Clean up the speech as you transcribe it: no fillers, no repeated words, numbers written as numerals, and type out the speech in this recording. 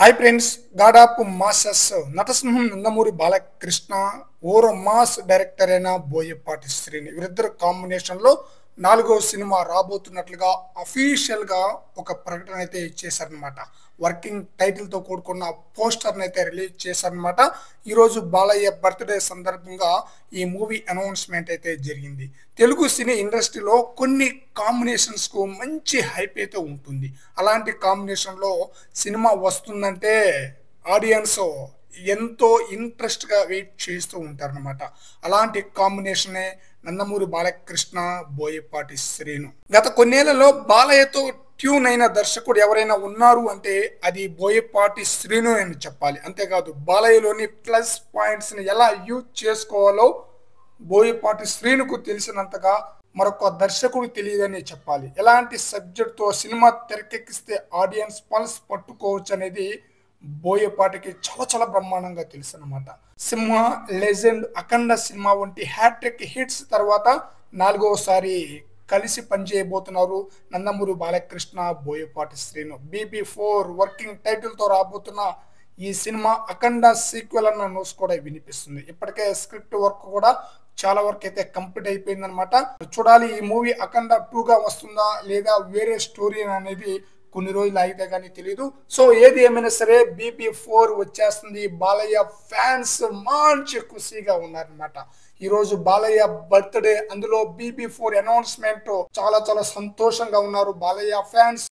Hi friends, గాడాపు masses నటసింహం నందమూరి బాలకృష్ణ ఓర మాస్ డైరెక్టర్ అయిన బోయపాటి శ్రీని వీరిద్దరు కాంబినేషన్ లో 4వ సినిమా రాబోతున్నట్లుగా అఫీషియల్ గా ఒక ప్రకటన అయితే ఇచ్చేశారనమాట. వర్కింగ్ టైటిల్ తో కూడుకున్న పోస్టర్ అయితే రిలీజ్ చేశారనమాట. ఈ రోజు బాలయ్య బర్త్డే సందర్భంగా ఈ మూవీ అనౌన్స్మెంట్ అయితే జరిగింది. తెలుగు సినీ ఇండస్ట్రీలో కొన్ని కాంబినేషన్స్ కు మంచి హైప్ అయితే ఉంటుంది. అలాంటి కాంబినేషన్ లో సినిమా వస్తుందంటే ఆడియన్స్ ఎంతో ఇంట్రెస్ట్ గా వెయిట్ చేస్తూ ఉంటారన్నమాట. అలాంటి కాంబినేషనే నందమూరి బాలకృష్ణ బోయపాటి శ్రీను. గత కొన్నేళ్లలో బాలయ్యతో ట్యూన్ అయిన దర్శకుడు ఎవరైనా ఉన్నారు అంటే అది బోయపాటి శ్రీను అని చెప్పాలి. అంతేకాదు బాలయ్యలోని ప్లస్ పాయింట్స్ ని ఎలా యూజ్ చేసుకోవాలో బోయపాటి శ్రీనుకు తెలిసినంతగా మరొక దర్శకుడు తెలియదని చెప్పాలి. ఎలాంటి సబ్జెక్ట్ తో సినిమా తెరకెక్కిస్తే ఆడియన్స్ పల్స్ పట్టుకోవచ్చు అనేది బోయపాటికి చాలా చాలా బ్రహ్మాండంగా తెలుసు అనమాట. సింహ, లెజెండ్, అఖండ సినిమా వంటి హ్యాట్రిక్ హిట్స్ తర్వాత 4వసారి కలిసి పనిచేయబోతున్నారు Nandamuri Balakrishna Boyapati Srinu. BB4 working title తో రాబోతున్న ఈ సినిమా అఖండ సీక్వెల్ అన్న న్యూస్ కూడా వినిపిస్తుంది. ఇప్పటికే స్క్రిప్ట్ వర్క్ కూడా చాలా వరకు అయితే కంప్లీట్ అయిపోయింది అనమాట. చూడాలి ఈ మూవీ అఖండ 2 గా వస్తుందా లేదా వేరే స్టోరీ అనేది కొన్ని రోజులు అయితే కానీ తెలియదు. సో ఏది ఏమైనా సరే BB4 వచ్చేస్తుంది. బాలయ్య ఫ్యాన్స్ మంచి ఖుషిగా ఉన్నారనమాట. ఈ రోజు బాలయ్య బర్త్డే, అందులో BB4 అనౌన్స్మెంట్ చాలా చాలా సంతోషంగా ఉన్నారు బాలయ్య ఫ్యాన్స్.